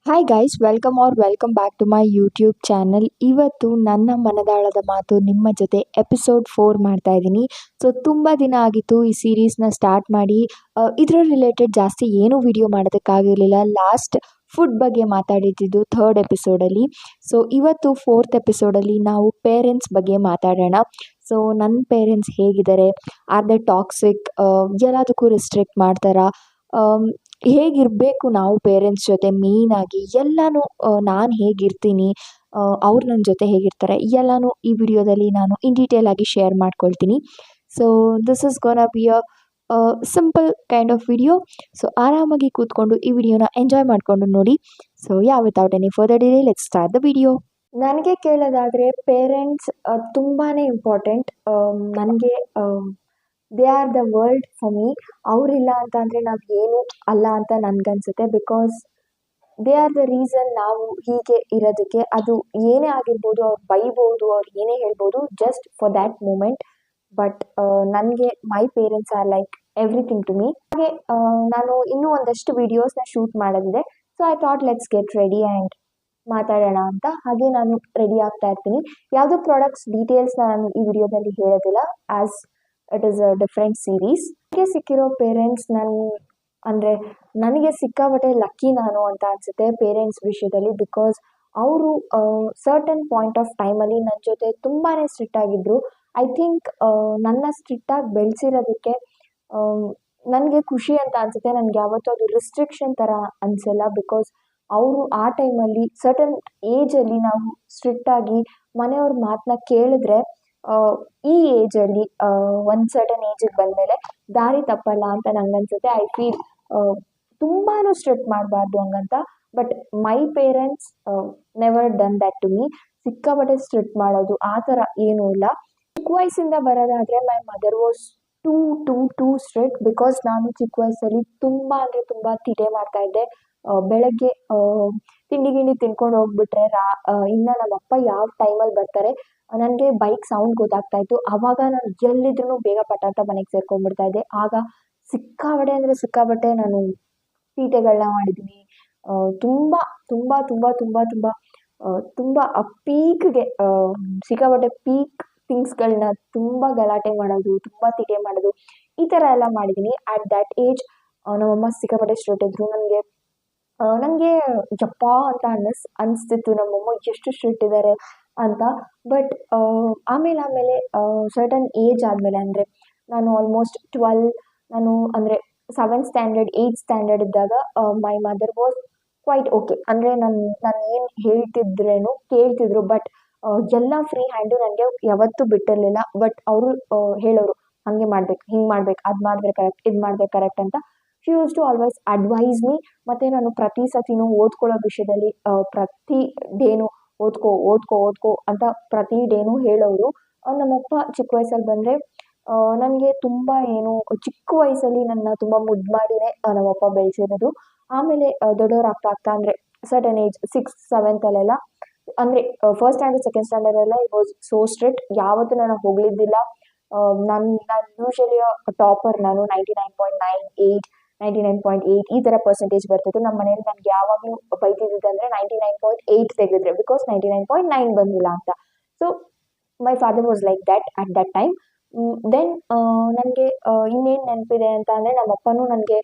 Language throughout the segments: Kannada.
Hi guys, welcome back to my YouTube channel. ಇವತ್ತು ನನ್ನ ಮನದಾಳದ ಮಾತು ನಿಮ್ಮ ಜೊತೆ ಎಪಿಸೋಡ್ 4 ಮಾಡ್ತಾ ಇದ್ದೀನಿ. ಸೊ ತುಂಬ ದಿನ ಆಗಿತ್ತು ಈ ಸೀರೀಸ್ನ ಸ್ಟಾರ್ಟ್ ಮಾಡಿ. ಇದರ ರಿಲೇಟೆಡ್ ಜಾಸ್ತಿ ಏನೂ ವಿಡಿಯೋ ಮಾಡೋದಕ್ಕಾಗಿರಲಿಲ್ಲ. ಲಾಸ್ಟ್ ಫುಡ್ ಬಗ್ಗೆ ಮಾತಾಡಿದ್ದು 3rd ಎಪಿಸೋಡಲ್ಲಿ. ಸೊ ಇವತ್ತು 4th ಎಪಿಸೋಡಲ್ಲಿ ನಾವು ಪೇರೆಂಟ್ಸ್ ಬಗ್ಗೆ ಮಾತಾಡೋಣ. ಸೊ ನನ್ನ ಪೇರೆಂಟ್ಸ್ ಹೇಗಿದ್ದಾರೆ, ಆರ್ ದೇ ಟಾಕ್ಸಿಕ್, ಎಲ್ಲದಕ್ಕೂ ರಿಸ್ಟ್ರಿಕ್ಟ್ ಮಾಡ್ತಾರಾ, ಹೇಗಿರಬೇಕು ನಾವು ಪೇರೆಂಟ್ಸ್ ಜೊತೆ ಮೇಯ್ನಾಗಿ ಎಲ್ಲನೂ, ನಾನು ಹೇಗಿರ್ತೀನಿ, ಅವ್ರು ನನ್ನ ಜೊತೆ ಹೇಗಿರ್ತಾರೆ ಎಲ್ಲನೂ ಈ ವಿಡಿಯೋದಲ್ಲಿ ನಾನು ಇನ್ ಡೀಟೇಲ್ ಆಗಿ ಶೇರ್ ಮಾಡ್ಕೊಳ್ತೀನಿ. So this is gonna be a simple kind of video. So ಆರಾಮಾಗಿ ಕೂತ್ಕೊಂಡು ಈ ವಿಡಿಯೋನ ಎಂಜಾಯ್ ಮಾಡಿಕೊಂಡು ನೋಡಿ. So without any further delay let's start the video. ನನಗೆ ಕೇಳೋದಾದರೆ ಪೇರೆಂಟ್ಸ್ ತುಂಬಾ ಇಂಪಾರ್ಟೆಂಟ್. ನನಗೆ they are the world for me. ಅವರಿಲ್ಲ ಅಂತ ಅಂದರೆ ನಾವು ಏನು ಅಲ್ಲ ಅಂತ ನನಗನ್ಸುತ್ತೆ. Because they are the reason ನಾವು ಹೀಗೆ ಇರೋದಕ್ಕೆ. ಅದು ಏನೇ ಆಗಿರ್ಬೋದು, ಅವ್ರು ಬೈಬೋದು, ಅವ್ರು ಏನೇ ಹೇಳ್ಬೋದು, just for that moment. But ನನಗೆ my parents are like everything to me. ಹಾಗೆ ನಾನು ಇನ್ನೂ ಒಂದಷ್ಟು ವೀಡಿಯೋಸ್ನ ಶೂಟ್ ಮಾಡೋದಿದೆ. So I thought let's get ready and ಮಾತಾಡೋಣ ಅಂತ. ಹಾಗೆ ನಾನು ರೆಡಿ ಆಗ್ತಾ ಇರ್ತೀನಿ. ಯಾವುದೋ ಪ್ರಾಡಕ್ಟ್ಸ್ ಡೀಟೇಲ್ಸ್ನ ನಾನು ಈ ವಿಡಿಯೋದಲ್ಲಿ ಹೇಳೋದಿಲ್ಲ, as it is a different series. ನನಗೆ ಸಿಕ್ಕಿರೋ ಪೇರೆಂಟ್ಸ್ ನನಗೆ ಸಿಕ್ಕಾಪಟ್ಟೆ ಲಕ್ಕಿ ನಾನು ಅಂತ ಅನಿಸುತ್ತೆ ಪೇರೆಂಟ್ಸ್ ವಿಷಯದಲ್ಲಿ. ಬಿಕಾಸ್ ಅವರು ಸರ್ಟನ್ ಪಾಯಿಂಟ್ ಆಫ್ ಟೈಮಲ್ಲಿ ನನ್ನ ಜೊತೆ ತುಂಬಾ ಸ್ಟ್ರಿಕ್ಟ್ ಆಗಿದ್ದರು. ಐ ಥಿಂಕ್ ನನ್ನ ಸ್ಟ್ರಿಕ್ಟಾಗಿ ಬೆಳೆಸಿರೋದಕ್ಕೆ ನನಗೆ ಖುಷಿ ಅಂತ ಅನಿಸುತ್ತೆ. ನನಗೆ ಯಾವತ್ತೂ ಅದು ರಿಸ್ಟ್ರಿಕ್ಷನ್ ಥರ ಅನಿಸಲ್ಲ. ಬಿಕಾಸ್ ಅವರು ಆ ಟೈಮಲ್ಲಿ ಸರ್ಟನ್ ಏಜಲ್ಲಿ ನಾವು ಸ್ಟ್ರಿಕ್ಟಾಗಿ ಮನೆಯವ್ರ ಮಾತನ್ನ ಕೇಳಿದ್ರೆ, ಈ ಏಜಲ್ಲಿ ಒಂದು ಸರ್ಟನ್ ಏಜಿಗೆ ಬಂದಮೇಲೆ ದಾರಿ ತಪ್ಪಲ್ಲ ಅಂತ ನನಗನ್ಸುತ್ತೆ. ಐ ಫೀಲ್ ತುಂಬಾ ಸ್ಟ್ರಿಕ್ಟ್ ಮಾಡಬಾರ್ದು ಹಂಗಂತ. But my parents never done that to me. ಸಿಕ್ಕಾಪಟ್ಟೆ ಸ್ಟ್ರಿಕ್ಟ್ ಮಾಡೋದು ಆ ಥರ ಏನೂ ಇಲ್ಲ. ಚಿಕ್ಕ ವಯಸ್ಸಿಂದ ಬರೋದಾದರೆ my mother was too strict. Because ನಾನು ಚಿಕ್ಕ ವಯಸ್ಸಲ್ಲಿ ತುಂಬ ಅಂದರೆ ತುಂಬ ತೀಟೆ ಮಾಡ್ತಾಯಿದ್ದೆ. ಬೆಳಗ್ಗೆ ತಿಂಡಿ ತಿನ್ಕೊಂಡು ಹೋಗ್ಬಿಟ್ರೆ ಇನ್ನು ನಮ್ಮಪ್ಪ ಯಾವ ಟೈಮಲ್ಲಿ ಬರ್ತಾರೆ, ನನಗೆ ಬೈಕ್ ಸೌಂಡ್ ಗೊತ್ತಾಗ್ತಾ ಇತ್ತು. ಆವಾಗ ನಾನು ಎಲ್ಲಿದ್ರೂ ಬೇಗ ಪಟಾಟ ಮನೆಗೆ ಸೇರ್ಕೊಂಡ್ಬಿಡ್ತಾ ಇದ್ದೆ. ಆಗ ಸಿಕ್ಕಾಪಟ್ಟೆ ನಾನು ತೀಟೆಗಳನ್ನ ಮಾಡಿದ್ದೀನಿ. ತುಂಬ ತುಂಬ ತುಂಬ ತುಂಬ ತುಂಬ ತುಂಬ ಪೀಕ್ಗೆ ಸಿಕ್ಕಾಪಟ್ಟೆ ಪೀಕ್ ಥಿಂಗ್ಸ್ಗಳನ್ನ ತುಂಬ ಗಲಾಟೆ ಮಾಡೋದು, ತುಂಬ ತೀಟೆ ಮಾಡೋದು, ಈ ಥರ ಎಲ್ಲ ಮಾಡಿದ್ದೀನಿ. ಆ್ಯಟ್ ದ್ಯಾಟ್ ಏಜ್ ನಮ್ಮಮ್ಮ ಸಿಕ್ಕಾಪಟ್ಟೆ ಸ್ಟ್ರಿಕ್ಟ್ ಇದ್ದರು. ನನಗೆ ಯಪ್ಪಾ ಅಂತ ಅನಿಸ್ತಿತ್ತು ನಮ್ಮಮ್ಮ ಎಷ್ಟು ಸ್ಟ್ರಿಕ್ಟ್ ಇದ್ದಾರೆ ಅಂತ. ಬಟ್ ಆಮೇಲೆ ಸರ್ಟನ್ ಏಜ್ ಆದಮೇಲೆ, ಅಂದರೆ ನಾನು ಆಲ್ಮೋಸ್ಟ್ 12, ನಾನು ಅಂದರೆ 7th ಸ್ಟ್ಯಾಂಡರ್ಡ್ 8th ಸ್ಟ್ಯಾಂಡರ್ಡ್ ಇದ್ದಾಗ my mother was quite okay. ಅಂದರೆ ನಾನು ಏನು ಹೇಳ್ತಿದ್ರೇನು ಕೇಳ್ತಿದ್ರು. ಬಟ್ ಎಲ್ಲ ಫ್ರೀ ಹ್ಯಾಂಡು ನನಗೆ ಯಾವತ್ತೂ ಬಿಟ್ಟಿರಲಿಲ್ಲ. ಬಟ್ ಅವರು ಹೇಳೋರು, ಹಾಗೆ ಮಾಡ್ಬೇಕು, ಹಿಂಗೆ ಮಾಡ್ಬೇಕು, ಅದು ಮಾಡಿದ್ರೆ ಕರೆಕ್ಟ್, ಇದು ಮಾಡಿದ್ರೆ ಕರೆಕ್ಟ್ ಅಂತ. She used to always advise me. ಮತ್ತು ನಾನು ಪ್ರತಿ ಸತಿನೂ ಓದ್ಕೊಳ್ಳೋ ವಿಷಯದಲ್ಲಿ ಪ್ರತಿ ಡೇನು ಓದ್ಕೋ ಅಂತ ಪ್ರತಿ ಡೇನೂ ಹೇಳೋರು. ನಮ್ಮಪ್ಪ ಚಿಕ್ಕ ವಯಸ್ಸಲ್ಲಿ ಬಂದರೆ ನನಗೆ ತುಂಬ ಚಿಕ್ಕ ವಯಸ್ಸಲ್ಲಿ ನನ್ನ ತುಂಬ ಮುದ್ದು ಮಾಡಿನೇ ನಮ್ಮಪ್ಪ ಬೆಳೆಸಿರೋದು. ಆಮೇಲೆ ದೊಡ್ಡವರಾಗ್ತಾ ಅಂದರೆ ಸರ್ಟನ್ ಏಜ್ 6th 7th ಅಲ್ಲೆಲ್ಲ, ಅಂದರೆ ಫಸ್ಟ್ ಸ್ಟ್ಯಾಂಡರ್ಡ್ 2nd ಸ್ಟ್ಯಾಂಡರ್ಡೆಲ್ಲ ಇಟ್ ವಾಸ್ ಸೋ ಸ್ಟ್ರಿಕ್ಟ್. ಯಾವತ್ತೂ ನಾನು ಹೊಗಳಿದ್ದಿಲ್ಲ. ನಾನು ಯೂಶಲಿ ಟಾಪರ್. ನಾನು 99.98 99.8 ಈ ಥರ ಪರ್ಸೆಂಟೇಜ್ ಬರ್ತಿತ್ತು. ನಮ್ಮ ಮನೇಲಿ ನನಗೆ ಯಾವಾಗಲೂ ಬೈತಿದ್ದಂದರೆ 99.8 ತೆಗೆದ್ರೆ, ಬಿಕಾಸ್ 99.9 ಬಂದಿಲ್ಲ ಅಂತ. So my father was like that at that time. Then ನನಗೆ ಇನ್ನೇನು ನೆನಪಿದೆ ಅಂತ ಅಂದರೆ, ನಮ್ಮಪ್ಪನೂ ನನಗೆ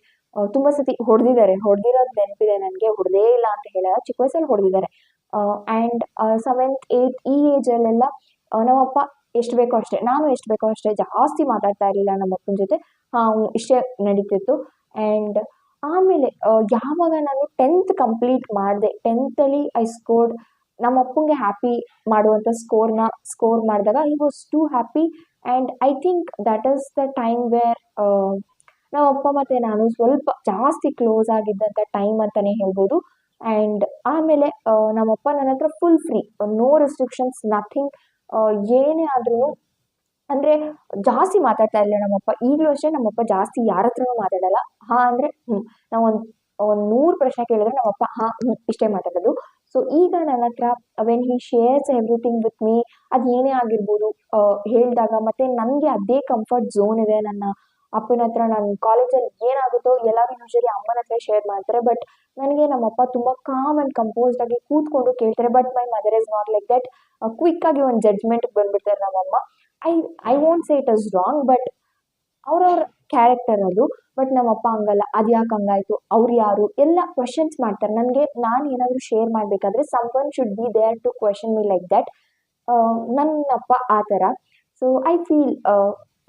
ತುಂಬ ಸತಿ ಹೊಡೆದಿರೋದು ನೆನಪಿದೆ ನನಗೆ. ಹೊಡೆದೇ ಇಲ್ಲ ಅಂತ ಹೇಳಲ್ಲ, ಚಿಕ್ಕ ವಯಸ್ಸಲ್ಲಿ ಹೊಡೆದಿದ್ದಾರೆ. ಆ್ಯಂಡ್ 7th 8th ಈ ಏಜಲ್ಲೆಲ್ಲ ನಮ್ಮಪ್ಪ ಎಷ್ಟು ಬೇಕೋ ಅಷ್ಟೇ, ನಾನು ಎಷ್ಟು ಬೇಕೋ ಅಷ್ಟೇ, ಜಾಸ್ತಿ ಮಾತಾಡ್ತಾ ಇರಲಿಲ್ಲ ನಮ್ಮಪ್ಪನ ಜೊತೆ. ಇಷ್ಟೇ ನಡೀತಿತ್ತು. ಆ್ಯಂಡ್ ಆಮೇಲೆ ಯಾವಾಗ ನಾನು 10th ಕಂಪ್ಲೀಟ್ ಮಾಡಿದೆ, 10th ಐ ಸ್ಕೋರ್ಡ್ ನಮ್ಮಪ್ಪಂಗೆ ಹ್ಯಾಪಿ ಮಾಡುವಂಥ ಸ್ಕೋರ್ ಮಾಡಿದಾಗ he was too happy. And I think that is the time where ನಮ್ಮಪ್ಪ ಮತ್ತು ನಾನು ಸ್ವಲ್ಪ ಜಾಸ್ತಿ ಕ್ಲೋಸ್ ಆಗಿದ್ದಂಥ ಟೈಮ್ ಅಂತಲೇ ಹೇಳ್ಬೋದು. ಆ್ಯಂಡ್ ಆಮೇಲೆ ನಮ್ಮಪ್ಪ ನನ್ನ ಹತ್ರ full free, no restrictions, nothing. ಏನೇ ಆದ್ರೂ ಅಂದರೆ ಜಾಸ್ತಿ ಮಾತಾಡ್ತಾ ಇರಲಿಲ್ಲ ನಮ್ಮಪ್ಪ. ಈಗಲೂ ಅಷ್ಟೇ ನಮ್ಮಪ್ಪ ಜಾಸ್ತಿ ಯಾರ ಹತ್ರನೂ ಮಾತಾಡಲ್ಲ. ಅಂದರೆ ನಾವು ಒಂದು 100 ಪ್ರಶ್ನೆ ಕೇಳಿದ್ರೆ ನಮ್ಮಪ್ಪ ಇಷ್ಟೇ ಮಾತಾಡೋದು. ಸೊ ಈಗ ನನ್ನ ಹತ್ರ when he shares everything with me, ಅದು ಏನೇ ಆಗಿರ್ಬೋದು ಹೇಳಿದಾಗ, ಮತ್ತು ನನಗೆ ಅದೇ ಕಂಫರ್ಟ್ ಝೋನ್ ಇದೆ. ನನ್ನ ಅಪ್ಪನ ಹತ್ರ ನಾನು ಕಾಲೇಜಲ್ಲಿ ಏನಾಗುತ್ತೋ ಎಲ್ಲರೂ ಯೂಶಲಿ ಅಮ್ಮನ ಹತ್ರ ಶೇರ್ ಮಾಡ್ತಾರೆ. ಬಟ್ ನನಗೆ ನಮ್ಮಪ್ಪ ತುಂಬ ಕಾಮ್ ಆ್ಯಂಡ್ ಕಂಪೋಸ್ಡ್ ಆಗಿ ಕೂತ್ಕೊಂಡು ಕೇಳ್ತಾರೆ. But my mother is not like that. Quick ಆಗಿ ಒಂದು ಜಡ್ಜ್ಮೆಂಟ್ಗೆ ಬಂದ್ಬಿಡ್ತಾರೆ ನಮ್ಮಮ್ಮ. I I won't say it is wrong, but ಅವ್ರವ್ರ ಕ್ಯಾರೆಕ್ಟರ್ ಅದು. ಬಟ್ ನಮ್ಮಪ್ಪ ಹಂಗಲ್ಲ, ಅದ್ಯಾಕೆ ಹಂಗಾಯ್ತು, ಅವ್ರು ಯಾರು, ಎಲ್ಲ ಕ್ವಶನ್ಸ್ ಮಾಡ್ತಾರೆ. ನನಗೆ ನಾನು ಏನಾದರೂ ಶೇರ್ ಮಾಡಬೇಕಾದ್ರೆ someone should be there to question me like that. ನನ್ನಪ್ಪ ಆ ಥರ. ಸೊ ಐ ಫೀಲ್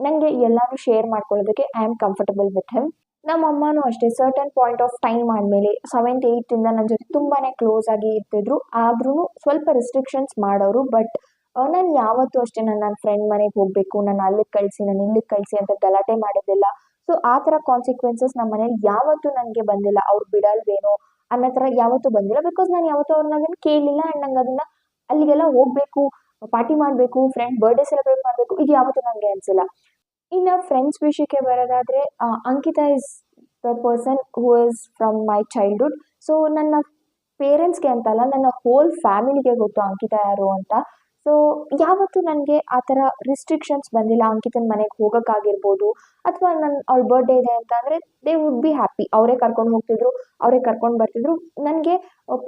ನನಗೆ ಎಲ್ಲಾನು ಶೇರ್ ಮಾಡ್ಕೊಳ್ಳೋದಕ್ಕೆ I am comfortable with him. ನಮ್ಮ ಅಮ್ಮನೂ ಅಷ್ಟೇ ಸರ್ಟನ್ ಪಾಯಿಂಟ್ ಆಫ್ ಟೈಮ್ ಆದಮೇಲೆ 7th 8th ಇಂದ ನನ್ನ ಜೊತೆ ತುಂಬಾ ಕ್ಲೋಸ್ ಆಗಿ ಇರ್ತಿದ್ರು. ಆದ್ರೂ ಸ್ವಲ್ಪ ರೆಸ್ಟ್ರಿಕ್ಷನ್ಸ್ ಮಾಡೋರು. ಬಟ್ ನಾನು ಯಾವತ್ತೂ ಅಷ್ಟೇ ನನ್ನ ಫ್ರೆಂಡ್ ಮನೆಗೆ ಹೋಗಬೇಕು, ನಾನು ಅಲ್ಲಿಗೆ ಕಳಿಸಿ, ನಾನು ಇಲ್ಲಿಗೆ ಕಳಿಸಿ ಅಂತ ಗಲಾಟೆ ಮಾಡೋದಿಲ್ಲ. ಸೊ ಆ ಥರ ಕಾನ್ಸಿಕ್ವೆನ್ಸಸ್ ನಮ್ಮ ಮನೇಲಿ ಯಾವತ್ತೂ ನನಗೆ ಬಂದಿಲ್ಲ. ಅವ್ರು ಬಿಡಲ್ವೇನೋ ಅನ್ನೋ ಥರ ಯಾವತ್ತೂ ಬಂದಿಲ್ಲ. ಬಿಕಾಸ್ ನಾನು ಯಾವತ್ತೂ ಅವ್ರನ್ನ ಅದನ್ನು ಕೇಳಲಿಲ್ಲ. ಆ್ಯಂಡ್ ನಂಗೆ ಅದನ್ನು ಅಲ್ಲಿಗೆಲ್ಲ ಹೋಗಬೇಕು, ಪಾರ್ಟಿ ಮಾಡಬೇಕು, ಫ್ರೆಂಡ್ ಬರ್ಡೇ ಸೆಲೆಬ್ರೇಟ್ ಮಾಡಬೇಕು, ಇದು ಯಾವತ್ತೂ ನನಗೆ ಅನಿಸಿಲ್ಲ. ಇನ್ನು ಫ್ರೆಂಡ್ಸ್ ವಿಷಯಕ್ಕೆ ಬರೋದಾದರೆ Ankita is the person who is from my childhood. So ನನ್ನ ಪೇರೆಂಟ್ಸ್ಗೆ ಅಂತಲ್ಲ, ನನ್ನ ಹೋಲ್ ಫ್ಯಾಮಿಲಿಗೆ ಗೊತ್ತು ಅಂಕಿತಾ ಯಾರು ಅಂತ. ಸೊ ಯಾವತ್ತೂ ನನಗೆ ಆ ಥರ ರಿಸ್ಟ್ರಿಕ್ಷನ್ಸ್ ಬಂದಿಲ್ಲ. ಅಂಕಿತನ ಮನೆಗೆ ಹೋಗೋಕ್ಕಾಗಿರ್ಬೋದು, ಅಥವಾ ಅವಳ ಬರ್ಡೇ ಇದೆ ಅಂತ ಅಂದರೆ ದೇ ವುಡ್ ಬಿ ಹ್ಯಾಪಿ. ಅವರೇ ಕರ್ಕೊಂಡು ಹೋಗ್ತಿದ್ರು, ಅವರೇ ಕರ್ಕೊಂಡು ಬರ್ತಿದ್ರು. ನನಗೆ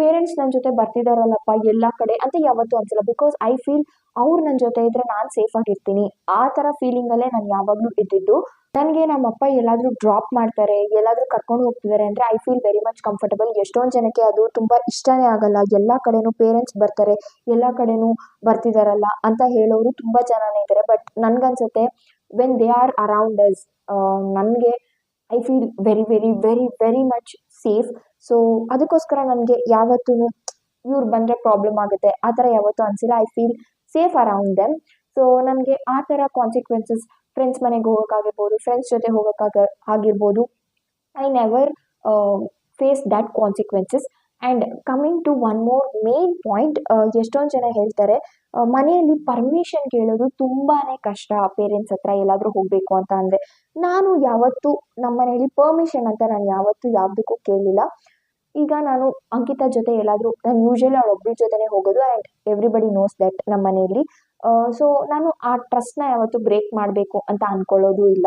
ಪೇರೆಂಟ್ಸ್ ನನ್ನ ಜೊತೆ ಬರ್ತಿದ್ದಾರಲ್ಲಪ್ಪ ಎಲ್ಲ ಕಡೆ ಅಂತ ಯಾವತ್ತೂ ಅನಿಸಿಲ್ಲ. ಬಿಕಾಸ್ ಐ ಫೀಲ್ ಅವ್ರು ನನ್ನ ಜೊತೆ ಇದ್ದರೆ ನಾನು ಸೇಫ್ ಆಗಿರ್ತೀನಿ, ಆ ಥರ ಫೀಲಿಂಗಲ್ಲೇ ನಾನು ಯಾವಾಗಲೂ ಇದ್ದಿದ್ದು. ನನಗೆ ನಮ್ಮಪ್ಪ ಎಲ್ಲಾದರೂ ಡ್ರಾಪ್ ಮಾಡ್ತಾರೆ, ಎಲ್ಲಾದರೂ ಕರ್ಕೊಂಡು ಹೋಗ್ತಿದ್ದಾರೆ ಅಂದರೆ I feel very much comfortable. ಎಷ್ಟೊಂದು ಜನಕ್ಕೆ ಅದು ತುಂಬ ಇಷ್ಟನೇ ಆಗಲ್ಲ. ಎಲ್ಲ ಕಡೆನೂ ಪೇರೆಂಟ್ಸ್ ಬರ್ತಾರೆ, ಎಲ್ಲ ಕಡೆನೂ ಬರ್ತಿದ್ದಾರಲ್ಲ ಅಂತ ಹೇಳೋರು ತುಂಬ ಜನನೇ ಇದ್ದಾರೆ. ಬಟ್ ನನಗನ್ಸುತ್ತೆ when they are around us, ನನಗೆ I feel very very very very much safe. So ಅದಕ್ಕೋಸ್ಕರ ನನಗೆ ಯಾವತ್ತೂ ಇವ್ರು ಬಂದರೆ ಪ್ರಾಬ್ಲಮ್ ಆಗುತ್ತೆ ಆ ಥರ ಯಾವತ್ತೂ ಅನಿಸಿಲ್ಲ. I feel safe around them. So ನನಗೆ ಆ ಥರ ಕಾನ್ಸಿಕ್ವೆನ್ಸಸ್ ಫ್ರೆಂಡ್ಸ್ ಮನೆಗೆ ಹೋಗೋಕ್ಕಾಗಿರ್ಬೋದು, ಫ್ರೆಂಡ್ಸ್ ಜೊತೆ ಆಗಿರ್ಬೋದು, I never face that consequences. And coming to one more main point, ಎಷ್ಟೊಂದು ಜನ ಹೇಳ್ತಾರೆ ಮನೆಯಲ್ಲಿ ಪರ್ಮಿಷನ್ ಕೇಳೋದು ತುಂಬಾ ಕಷ್ಟ ಪೇರೆಂಟ್ಸ್ ಹತ್ರ ಎಲ್ಲಾದರೂ ಹೋಗಬೇಕು ಅಂತ ಅಂದರೆ. ನಾನು ಯಾವತ್ತೂ ನಮ್ಮ ಮನೆಯಲ್ಲಿ ಪರ್ಮಿಷನ್ ಅಂತ ನಾನು ಯಾವತ್ತೂ ಯಾವುದಕ್ಕೂ ಕೇಳಲಿಲ್ಲ. ಈಗ ನಾನು ಅಂಕಿತಾ ಜೊತೆ ಎಲ್ಲಾದರೂ, ನಾನು ಯೂಶಲಿ ಅವಳೊಬ್ಬರ ಜೊತೆನೇ ಹೋಗೋದು. ಆ್ಯಂಡ್ ಎವ್ರಿಬಡಿ ನೋಸ್ ದಟ್ ನಮ್ಮ ಮನೆಯಲ್ಲಿ. ಸೊ ನಾನು ಆ ಟ್ರಸ್ಟ್ನ ಯಾವತ್ತೂ ಬ್ರೇಕ್ ಮಾಡಬೇಕು ಅಂತ ಅಂದ್ಕೊಳ್ಳೋದು ಇಲ್ಲ.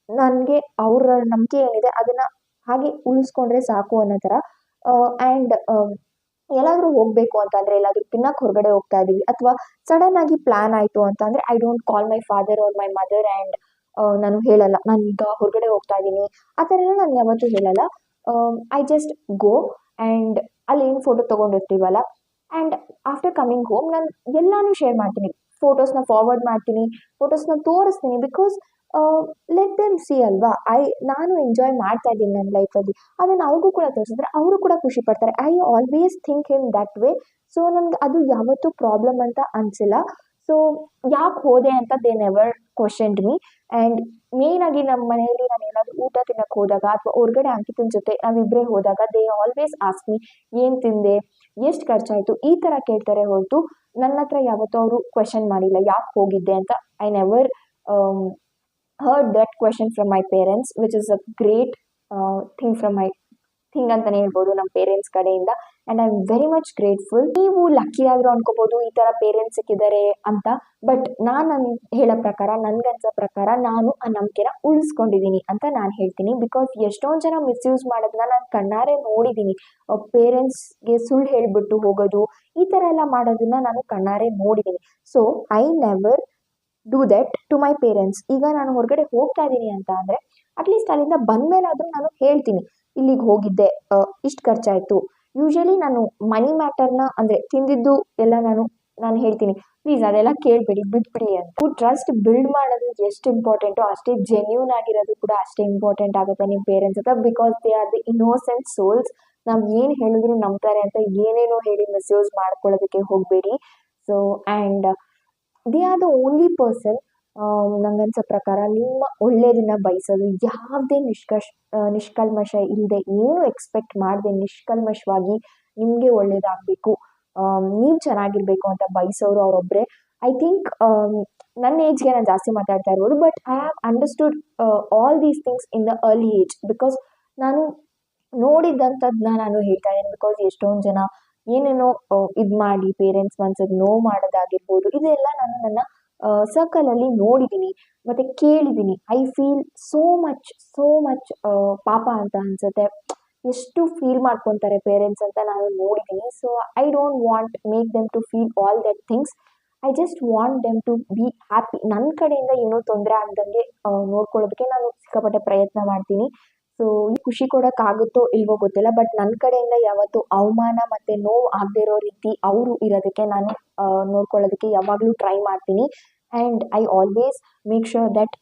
ನನಗೆ ಅವರ ನಂಬಿಕೆ ಏನಿದೆ ಅದನ್ನು ಹಾಗೆ ಉಳಿಸ್ಕೊಂಡ್ರೆ ಸಾಕು ಅನ್ನೋ ಥರ. ಆ್ಯಂಡ್ ಎಲ್ಲಾದರೂ ಹೋಗಬೇಕು ಅಂತಂದರೆ, ಎಲ್ಲಾದರೂ ತಿನ್ನಕ್ಕೆ ಹೊರಗಡೆ ಹೋಗ್ತಾ ಇದ್ದೀವಿ ಅಥವಾ ಸಡನ್ ಆಗಿ ಪ್ಲ್ಯಾನ್ ಆಯಿತು ಅಂತ ಅಂದರೆ I don't call my father R my mother and ನಾನು ಹೇಳಲ್ಲ ನಾನು ಈಗ ಹೊರಗಡೆ ಹೋಗ್ತಾ ಇದ್ದೀನಿ ಆ ಥರ ಎಲ್ಲ ನಾನು ಯಾವತ್ತೂ ಹೇಳಲ್ಲ. ಐ ಜಸ್ಟ್ ಗೋ ಆ್ಯಂಡ್ ಅಲ್ಲಿ ಏನು ಫೋಟೋ ತೊಗೊಂಡಿರ್ತೀವಲ್ಲ, ಆ್ಯಂಡ್ ಆಫ್ಟರ್ ಕಮಿಂಗ್ ಹೋಮ್ ನಾನು ಎಲ್ಲನೂ ಶೇರ್ ಮಾಡ್ತೀನಿ. ಫೋಟೋಸ್ನ ಫಾರ್ವರ್ಡ್ ಮಾಡ್ತೀನಿ, ಫೋಟೋಸ್ನ ತೋರಿಸ್ತೀನಿ. ಬಿಕಾಸ್ ಲೆಟ್ ದೆಮ್ ಸಿ ಅಲ್ವಾ, ನಾನು ಎಂಜಾಯ್ ಮಾಡ್ತಾ ಇದ್ದೀನಿ ನನ್ನ ಲೈಫಲ್ಲಿ. ಅದನ್ನು ಅವ್ರಿಗೂ ಕೂಡ ತೋರಿಸಿದ್ರೆ ಅವರು ಕೂಡ ಖುಷಿ ಪಡ್ತಾರೆ. I always think in that way. So ನನಗೆ ಅದು ಯಾವತ್ತೂ ಪ್ರಾಬ್ಲಮ್ ಅಂತ ಅನಿಸಿಲ್ಲ. ಸೊ ಯಾಕೆ ಹೋದೆ ಅಂತ they never questioned me. And ಮೇಯ್ನಾಗಿ ನಮ್ಮ ಮನೆಯಲ್ಲಿ ನಾನು ಏನಾದರೂ ಊಟ ತಿನ್ನಕ್ಕೆ ಹೋದಾಗ ಅಥವಾ ಹೊರಗಡೆ ಅಂಕಿತನ ಜೊತೆ ನಾವಿಬ್ಬರೇ ಹೋದಾಗ ದೇ ಆಲ್ವೇಸ್ ಆಸ್ಕ್ ಮೀ ಏನು ತಿಂದೆ, ಎಷ್ಟು ಖರ್ಚಾಯಿತು, ಈ ಥರ ಕೇಳ್ತಾರೆ ಹೊರತು ನನ್ನ ಹತ್ರ ಯಾವತ್ತೂ ಅವರು ಕ್ವೆಶನ್ ಮಾಡಿಲ್ಲ ಯಾಕೆ ಹೋಗಿದ್ದೆ ಅಂತ. I never heard that question from my parents, which is a great thing ಅಂತಲೇ ಹೇಳ್ಬೋದು ನಮ್ಮ ಪೇರೆಂಟ್ಸ್ ಕಡೆಯಿಂದ. And I am very much grateful. ನೀವು ಲಕ್ಕಿ ಆದರೂ ಅನ್ಕೋಬೋದು ಈ ಥರ ಪೇರೆಂಟ್ಸ್ ಸಿಕ್ಕಿದ್ದಾರೆ ಅಂತ. ಬಟ್ ನಾನು ಹೇಳೋ ಪ್ರಕಾರ, ನನಗನ್ಸೋ ಪ್ರಕಾರ ನಾನು ಆ ನಂಬಿಕೆನ ಉಳಿಸ್ಕೊಂಡಿದ್ದೀನಿ ಅಂತ ನಾನು ಹೇಳ್ತೀನಿ. ಬಿಕಾಸ್ ಎಷ್ಟೊಂದು ಜನ ಮಿಸ್ಯೂಸ್ ಮಾಡೋದನ್ನ ನಾನು ಕಣ್ಣಾರೆ ನೋಡಿದ್ದೀನಿ. ಪೇರೆಂಟ್ಸ್ಗೆ ಸುಳ್ಳು ಹೇಳಿಬಿಟ್ಟು ಹೋಗೋದು, ಈ ಥರ ಎಲ್ಲ ಮಾಡೋದನ್ನ ನಾನು ಕಣ್ಣಾರೆ ನೋಡಿದ್ದೀನಿ. So I never do that to my parents. ಈಗ ನಾನು ಹೊರಗಡೆ ಹೋಗ್ತಾ ಇದ್ದೀನಿ ಅಂತ ಅಂದರೆ ಅಟ್ಲೀಸ್ಟ್ ಅಲ್ಲಿಂದ ಬಂದಮೇಲಾದರೂ ನಾನು ಹೇಳ್ತೀನಿ ಇಲ್ಲಿಗೆ ಹೋಗಿದ್ದೆ, ಇಷ್ಟು ಖರ್ಚಾಯಿತು. ಯೂಶಲಿ ನಾನು ಮನಿ ಮ್ಯಾಟರ್ನ ಅಂದರೆ ತಿಂದಿದ್ದು ಎಲ್ಲ ನಾನು ಹೇಳ್ತೀನಿ, ಪ್ಲೀಸ್ ಅದೆಲ್ಲ ಕೇಳಬೇಡಿ, ಬಿಟ್ಬಿಡಿ ಅಂತ. ಟ್ರಸ್ಟ್ ಬಿಲ್ಡ್ ಮಾಡೋದು ಎಷ್ಟು ಇಂಪಾರ್ಟೆಂಟೋ ಅಷ್ಟೇ ಜೆನ್ಯೂನ್ ಆಗಿರೋದು ಕೂಡ ಅಷ್ಟೇ ಇಂಪಾರ್ಟೆಂಟ್ ಆಗುತ್ತೆ ನಿಮ್ಮ ಪೇರೆಂಟ್ಸ್ ಹತ್ರ. Because they R the innocent souls. ನಾವು ಏನು ಹೇಳಿದ್ರು ನಂಬ್ತಾರೆ ಅಂತ ಏನೇನೋ ಹೇಳಿ ಮಿಸ್ಯೂಸ್ ಮಾಡ್ಕೊಳ್ಳೋದಕ್ಕೆ ಹೋಗಬೇಡಿ. So and they are the only person ನಂಗನ್ಸೋ ಪ್ರಕಾರ ನಿಮ್ಮ ಒಳ್ಳೆಯದನ್ನ ಬಯಸೋದು. ಯಾವುದೇ ನಿಷ್ಕಲ್ಮಶ ಇಲ್ಲದೆ, ಏನು ಎಕ್ಸ್ಪೆಕ್ಟ್ ಮಾಡದೆ ನಿಷ್ಕಲ್ಮಶವಾಗಿ ನಿಮಗೆ ಒಳ್ಳೇದಾಗಬೇಕು, ನೀವು ಚೆನ್ನಾಗಿರಬೇಕು ಅಂತ ಬಯಸೋರು ಅವರೊಬ್ಬರೇ. ಐ ಥಿಂಕ್ ನನ್ನ ಏಜ್ಗೆ ನಾನು ಜಾಸ್ತಿ ಮಾತಾಡ್ತಾ ಇರ್ಬೋದು, but I have understood all these things in the early age. Because ನಾನು ನೋಡಿದ್ದಂಥದ್ದನ್ನ ನಾನು ಹೇಳ್ತಾ ಇದ್ದೀನಿ. ಬಿಕಾಸ್ ಎಷ್ಟೊಂದು ಜನ ಏನೇನೋ ಇದು ಮಾಡಿ ಪೇರೆಂಟ್ಸ್ ಮನ್ಸಿಗೆ ನೋವು ಮಾಡೋದಾಗಿರ್ಬೋದು, ಇದೆಲ್ಲ ನಾನು ನನ್ನ ಸರ್ಕಲಲ್ಲಿ ನೋಡಿದ್ದೀನಿ ಮತ್ತು ಕೇಳಿದ್ದೀನಿ. ಐ ಫೀಲ್ ಸೋ ಮಚ್ ಪಾಪ ಅಂತ ಅನಿಸುತ್ತೆ. ಎಷ್ಟು ಫೀಲ್ ಮಾಡ್ಕೊತಾರೆ ಪೇರೆಂಟ್ಸ್ ಅಂತ ನಾನು ನೋಡಿದ್ದೀನಿ. So I don't want make them to feel all that things. I just want them to be happy. ನನ್ನ ಕಡೆಯಿಂದ ಏನೂ ತೊಂದರೆ ಆಗ್ದಂಗೆ ನೋಡ್ಕೊಳ್ಳೋದಕ್ಕೆ ನಾನು ಸಿಕ್ಕಾಪಟ್ಟೆ ಪ್ರಯತ್ನ ಮಾಡ್ತೀನಿ. ಸೊ ಖುಷಿ ಕೊಡೋಕ್ಕಾಗುತ್ತೋ ಇಲ್ವೋ ಗೊತ್ತಿಲ್ಲ, ಬಟ್ ನನ್ನ ಕಡೆಯಿಂದ ಯಾವತ್ತೂ ಅವಮಾನ ಮತ್ತು ನೋವು ಆಗದೆ ಇರೋ ರೀತಿ ಅವರು ಇರೋದಕ್ಕೆ ನಾನು ನೋಡ್ಕೊಳ್ಳೋದಕ್ಕೆ ಯಾವಾಗಲೂ ಟ್ರೈ ಮಾಡ್ತೀನಿ. And I always make sure that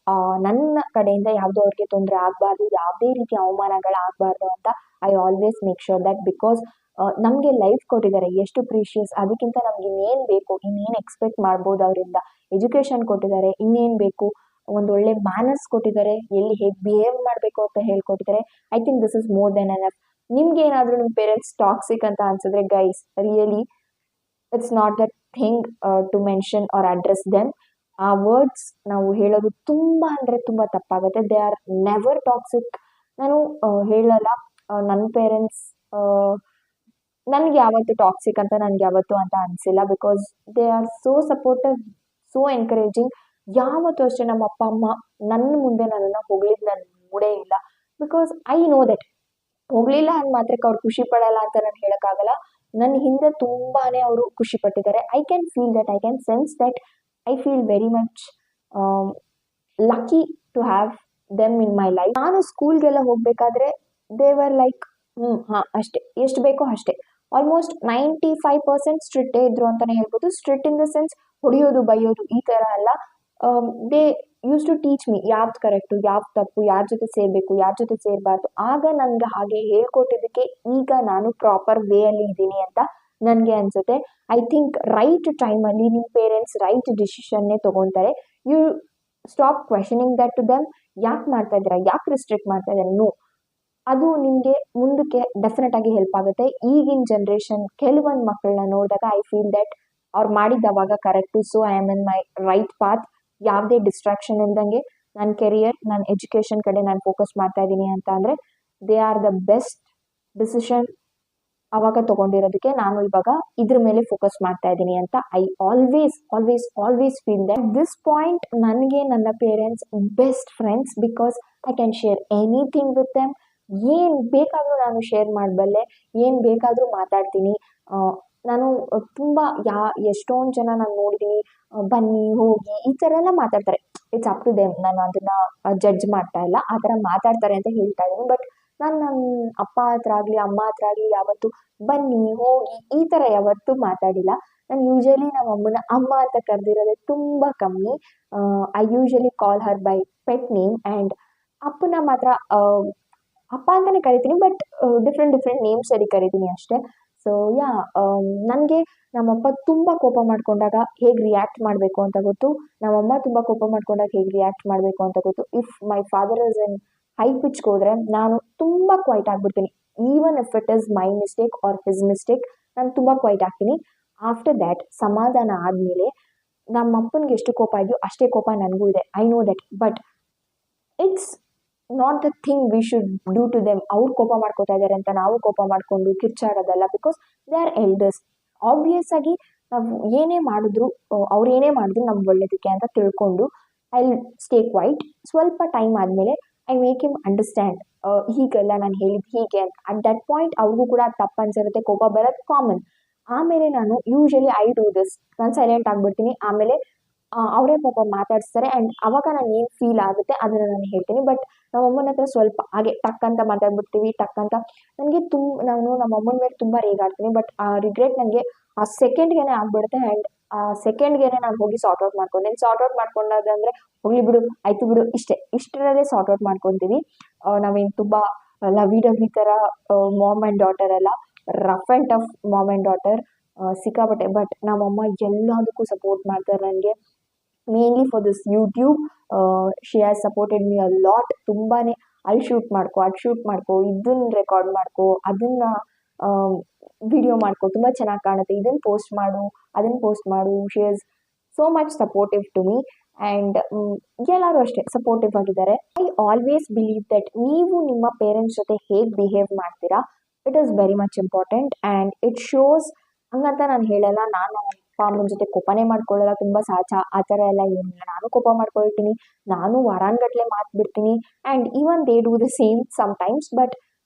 ನನ್ನ ಕಡೆಯಿಂದ ಯಾವುದೂ ಅವ್ರಿಗೆ ತೊಂದರೆ ಆಗಬಾರ್ದು, ಯಾವುದೇ ರೀತಿ ಅವಮಾನಗಳಾಗಬಾರ್ದು ಅಂತ I always make sure that. Because ನಮಗೆ ಲೈಫ್ ಕೊಟ್ಟಿದ್ದಾರೆ, ಎಷ್ಟು ಪ್ರೀಷಿಯಸ್. ಅದಕ್ಕಿಂತ ನಮ್ಗೆ ಇನ್ನೇನು ಬೇಕು, ಇನ್ನೇನು ಎಕ್ಸ್ಪೆಕ್ಟ್ ಮಾಡ್ಬೋದು ಅವರಿಂದ. ಎಜುಕೇಷನ್ ಕೊಟ್ಟಿದ್ದಾರೆ, ಇನ್ನೇನು ಬೇಕು. ಒಂದು ಒಳ್ಳೆ ಮ್ಯಾನರ್ಸ್ ಕೊಟ್ಟಿದ್ದಾರೆ, ಎಲ್ಲಿ ಹೇಗೆ ಬಿಹೇವ್ ಮಾಡಬೇಕು ಅಂತ ಹೇಳ್ಕೊಟ್ಟಿದ್ದಾರೆ. I think this is more than enough. ನಿಮ್ಗೆ ಏನಾದರೂ ನಿಮ್ಮ ಪೇರೆಂಟ್ಸ್ ಟಾಕ್ಸಿಕ್ ಅಂತ ಅನ್ಸಿದ್ರೆ guys, really it's not that thing to mention or address them. ಆ ವರ್ಡ್ಸ್ ನಾವು ಹೇಳೋದು ತುಂಬ ಅಂದರೆ ತುಂಬ ತಪ್ಪಾಗುತ್ತೆ. They are never toxic. ನಾನು ಹೇಳಲ್ಲ ನನ್ನ ಪೇರೆಂಟ್ಸ್ ನನಗೆ ಯಾವತ್ತು ಟಾಕ್ಸಿಕ್ ಅಂತ ನನಗೆ ಯಾವತ್ತು ಅಂತ ಅನಿಸಿಲ್ಲ. Because they are so supportive, so encouraging. ಯಾವತ್ತೂ ಅಷ್ಟೇ ನಮ್ಮ ಅಪ್ಪ ಅಮ್ಮ ನನ್ನ ಮುಂದೆ ನನ್ನನ್ನು ಹೊಗಳಿದ್ದು ನಾನು ನೋಡೇ ಇಲ್ಲ. ಬಿಕಾಸ್ ಐ ನೋ ದಟ್ ಹೋಗಲಿಲ್ಲ ಅಂದ ಮಾತ್ರಕ್ಕೆ ಅವ್ರು ಖುಷಿ ಪಡಲ್ಲ ಅಂತ ನಾನು ಹೇಳೋಕ್ಕಾಗಲ್ಲ. ನನ್ನ ಹಿಂದೆ ತುಂಬಾ ಅವರು ಖುಷಿ ಪಟ್ಟಿದ್ದಾರೆ. I can feel that, I can sense that. I feel very much lucky to have them in my life. ನಾನು ಸ್ಕೂಲ್ಗೆಲ್ಲ ಹೋಗಬೇಕಾದ್ರೆ ದೇ ವರ್ ಲೈಕ್ ಹಾಂ ಅಷ್ಟೇ, ಎಷ್ಟು ಬೇಕೋ ಅಷ್ಟೇ. ಆಲ್ಮೋಸ್ಟ್ 95% ಸ್ಟ್ರಿಕ್ಟೇ ಇದ್ರು ಅಂತಲೇ ಹೇಳ್ಬೋದು. ಸ್ಟ್ರಿಕ್ಟ್ ಇನ್ ದ ಸೆನ್ಸ್ ಹೊಡೆಯೋದು ಬೈಯೋದು ಈ ಥರ ಅಲ್ಲ. They used to teach me ಯಾವ್ದು ಕರೆಕ್ಟು, ಯಾವ್ದು ತಪ್ಪು, ಯಾರ ಜೊತೆ ಸೇರಬೇಕು, ಯಾರ ಜೊತೆ ಸೇರಬಾರ್ದು. ಆಗ ನನಗೆ ಹಾಗೆ ಹೇಳ್ಕೊಟ್ಟಿದ್ದಕ್ಕೆ ಈಗ ನಾನು ಪ್ರಾಪರ್ ವೇ ಅಲ್ಲಿ ಇದ್ದೀನಿ ಅಂತ ನನಗೆ ಅನಿಸುತ್ತೆ. ಐ ಥಿಂಕ್ ರೈಟ್ ಟೈಮಲ್ಲಿ ನಿಮ್ಮ ಪೇರೆಂಟ್ಸ್ ರೈಟ್ ಡಿಸಿಷನ್ನೇ ತೊಗೊತಾರೆ. You stop questioning that to them. ಯಾಕೆ ಮಾಡ್ತಾ ಇದ್ದೀರಾ, ಯಾಕೆ ರಿಸ್ಟ್ರಿಕ್ಟ್ ಮಾಡ್ತಾ ಇದ್ದೀರಾ? ನೋ, ಅದು ನಿಮಗೆ ಮುಂದಕ್ಕೆ ಡೆಫಿನೆಟ್ ಆಗಿ ಹೆಲ್ಪ್ ಆಗುತ್ತೆ. ಈಗಿನ ಜನ್ರೇಷನ್ ಕೆಲವೊಂದು ಮಕ್ಕಳನ್ನ ನೋಡಿದಾಗ ಐ ಫೀಲ್ ದಟ್ ಅವ್ರು ಮಾಡಿದ್ದವಾಗ correct. So I am in my right path. ಯಾವುದೇ ಡಿಸ್ಟ್ರಾಕ್ಷನ್ ಇಲ್ದಂಗೆ ನನ್ನ ಕೆರಿಯರ್, ನನ್ನ ಎಜುಕೇಷನ್ ಕಡೆ ನಾನು ಫೋಕಸ್ ಮಾಡ್ತಾ ಇದ್ದೀನಿ ಅಂತ ಅಂದರೆ they are the best decision ಅವಾಗ ತೊಗೊಂಡಿರೋದಕ್ಕೆ ನಾನು ಇವಾಗ ಇದ್ರ ಮೇಲೆ ಫೋಕಸ್ ಮಾಡ್ತಾ ಇದ್ದೀನಿ ಅಂತ I always feel that. This point ನನಗೆ ನನ್ನ parents best friends. Because I can share anything with them. ಏನು ಬೇಕಾದರೂ ನಾನು ಶೇರ್ ಮಾಡಬಲ್ಲೆ, ಏನು ಬೇಕಾದರೂ ಮಾತಾಡ್ತೀನಿ. ನಾನು ತುಂಬ ಎಷ್ಟೊಂದು ಜನ ನಾನು ನೋಡಿದ್ದೀನಿ, ಬನ್ನಿ ಹೋಗಿ ಈ ಥರ ಎಲ್ಲ ಮಾತಾಡ್ತಾರೆ. It's up to them. ನಾನು ಅದನ್ನು ಜಡ್ಜ್ ಮಾಡ್ತಾ ಇಲ್ಲ, ಆ ಥರ ಮಾತಾಡ್ತಾರೆ ಅಂತ ಹೇಳ್ತಾ ಇದ್ದೀನಿ. ಬಟ್ ನಾನು ನನ್ನ ಅಪ್ಪ ಹತ್ರ ಆಗಲಿ ಅಮ್ಮ ಹತ್ರ ಆಗಲಿ ಯಾವತ್ತು ಬನ್ನಿ ಹೋಗಿ ಈ ಥರ ಯಾವತ್ತೂ ಮಾತಾಡಿಲ್ಲ. ನಾನು ಯೂಶಲಿ ನಮ್ಮ ಅಮ್ಮನ ಅಮ್ಮ ಅಂತ ಕರೆದಿರೋದೇ ತುಂಬ ಕಮ್ಮಿ. I usually call Har by pet name. And ಅಪ್ಪನ ಮಾತ್ರ ಅಪ್ಪ ಅಂತಲೇ ಕರಿತೀನಿ, ಬಟ್ ಡಿಫ್ರೆಂಟ್ ನೇಮ್ಸಲ್ಲಿ ಕರಿತೀನಿ ಅಷ್ಟೇ. ಸೊ ಯಾ, ನನಗೆ ನಮ್ಮಪ್ಪ ತುಂಬ ಕೋಪ ಮಾಡ್ಕೊಂಡಾಗ ಹೇಗೆ ರಿಯಾಕ್ಟ್ ಮಾಡಬೇಕು ಅಂತ ಗೊತ್ತು. ನಮ್ಮಮ್ಮ ತುಂಬ ಕೋಪ ಮಾಡ್ಕೊಂಡಾಗ ಹೇಗೆ ರಿಯಾಕ್ಟ್ ಮಾಡಬೇಕು ಅಂತ ಗೊತ್ತು. If my father is in high ಪಿಚ್ಗೆ ಹೋದರೆ ನಾನು ತುಂಬ ಕ್ವೈಟ್ ಆಗಿಬಿಡ್ತೀನಿ. Even if it is my mistake or his mistake, ನಾನು ತುಂಬ ಕ್ವೈಟ್ ಆಗ್ತೀನಿ. ಆಫ್ಟರ್ ದ್ಯಾಟ್ ಸಮಾಧಾನ ಆದಮೇಲೆ ನಮ್ಮ ಅಪ್ಪನಿಗೆ ಎಷ್ಟು ಕೋಪ ಇದೆಯೋ ಅಷ್ಟೇ ಕೋಪ ನನಗೂ ಇದೆ. I know that. But it's not the thing we should do to them. ಅವ್ರು ಕೋಪ ಮಾಡ್ಕೋತಾ ಇದ್ದಾರೆ ಅಂತ ನಾವು ಕೋಪ ಮಾಡಿಕೊಂಡು ಕಿರ್ಚಾಡೋದಲ್ಲ. Because they are elders. Obvious ಆಗಿ ನಾವು ಏನೇ ಮಾಡಿದ್ರು ಅವ್ರು ಏನೇ ಮಾಡಿದ್ರು ನಮ್ಗೆ ಒಳ್ಳೇದಕ್ಕೆ ಅಂತ ತಿಳ್ಕೊಂಡು ಐ ಸ್ಟೇ ಕ್ವೈಟ್. ಸ್ವಲ್ಪ ಟೈಮ್ ಆದಮೇಲೆ ಐ ಮೇಕ್ ಹಿಮ್ ಅಂಡರ್ಸ್ಟ್ಯಾಂಡ್, ಹೀಗೆಲ್ಲ ನಾನು ಹೇಳಿದ್ದು ಹೀಗೆ ಅಂತ. ಅಟ್ ದಟ್ ಪಾಯಿಂಟ್ ಅವ್ರಿಗೂ ಕೂಡ ತಪ್ಪು ಅನ್ಸಿರುತ್ತೆ, ಕೋಪ ಬರೋದು ಕಾಮನ್. ಆಮೇಲೆ ನಾನು ಯೂಶಲಿ ಐ ಡೂ ದಿಸ್, ನಾನು ಸೈಲೆಂಟ್ ಆಗಿಬಿಡ್ತೀನಿ. ಆಮೇಲೆ ಅವರೇ ಪಾಪ ಮಾತಾಡಿಸ್ತಾರೆ. ಆ್ಯಂಡ್ ಅವಾಗ ನಾನು ಏನು ಫೀಲ್ ಆಗುತ್ತೆ ಅದನ್ನು ನಾನು ಹೇಳ್ತೀನಿ. ಬಟ್ ನಮ್ಮಮ್ಮನ ಹತ್ರ ಸ್ವಲ್ಪ ಹಾಗೆ ಟಕ್ ಅಂತ ಮಾತಾಡ್ಬಿಡ್ತೀವಿ. ಟಕ್ ಅಂತ ನನಗೆ ನಾನು ನಮ್ಮ ಅಮ್ಮನ ಮೇಲೆ ತುಂಬ ರೇಗಾಡ್ತೀನಿ. ಬಟ್ ಆ ರಿಗ್ರೆಟ್ ನನಗೆ ಆ ಸೆಕೆಂಡ್ಗೆ ಆಗ್ಬಿಡುತ್ತೆ. ಆ್ಯಂಡ್ ಆ ಸೆಕೆಂಡ್ಗೆ ನಾನು ಹೋಗಿ ಸಾರ್ಟ್ ಔಟ್ ಮಾಡ್ಕೊಂಡೇನು. ಸಾರ್ಟ್ ಔಟ್ ಮಾಡ್ಕೊಂಡಾದಂದರೆ ಹೋಗ್ಲಿ ಬಿಡು, ಆಯಿತು ಬಿಡು, ಇಷ್ಟರಲ್ಲೇ ಸಾರ್ಟ್ ಔಟ್ ಮಾಡ್ಕೊತೀವಿ. ನಾವೇನು ತುಂಬ ಲವಿ ಡವಿ ಥರ ಮಾಮ್ ಆ್ಯಂಡ್ ಡಾಟರ್ ಎಲ್ಲ, rough and tough ma'am and daughter ಸಿಕ್ಕಾಪಟ್ಟೆ. ಬಟ್ ನಮ್ಮಮ್ಮ ಎಲ್ಲದಕ್ಕೂ ಸಪೋರ್ಟ್ ಮಾಡ್ತಾರೆ ನನಗೆ. Mainly for this YouTube she has supported me a lot. ತುಂಬಾ ಅಲ್ಲಿ ಶೂಟ್ ಮಾಡ್ಕೊ, ಅದು ಶೂಟ್ ಮಾಡ್ಕೊ, ಇದನ್ನು ರೆಕಾರ್ಡ್ ಮಾಡ್ಕೊ, ಅದನ್ನು ವಿಡಿಯೋ ಮಾಡ್ಕೊ, ತುಂಬ ಚೆನ್ನಾಗಿ ಕಾಣುತ್ತೆ, ಇದನ್ನು ಪೋಸ್ಟ್ ಮಾಡು, ಅದನ್ನು ಪೋಸ್ಟ್ ಮಾಡು. She is so much supportive to me. And ಎಲ್ಲರೂ ಅಷ್ಟೇ ಸಪೋರ್ಟಿವ್ ಆಗಿದ್ದಾರೆ. ಐ ಆಲ್ವೇಸ್ ಬಿಲೀವ್ ದಟ್ ನೀವು ನಿಮ್ಮ ಪೇರೆಂಟ್ಸ್ ಜೊತೆ ಹೇಗೆ ಬಿಹೇವ್ ಮಾಡ್ತೀರಾ, it is very much important. And it shows. ಹಂಗಂತ ನಾನು ಹೇಳಲ್ಲ ನಾನು ಅಮ್ಮನ ಜೊತೆ ಕೋಪನೇ ಮಾಡ್ಕೊಳ್ಳಲ್ಲ, ತುಂಬ ಸಹಜ. ಆ ಥರ ಎಲ್ಲ ಏನಿಲ್ಲ, ನಾನು ಕೋಪ ಮಾಡ್ಕೊಳ್ತೀನಿ, ನಾನು ವಾರಾನ್ಗಟ್ಲೆ ಮಾತು ಬಿಡ್ತೀನಿ. And even they do the same sometimes. But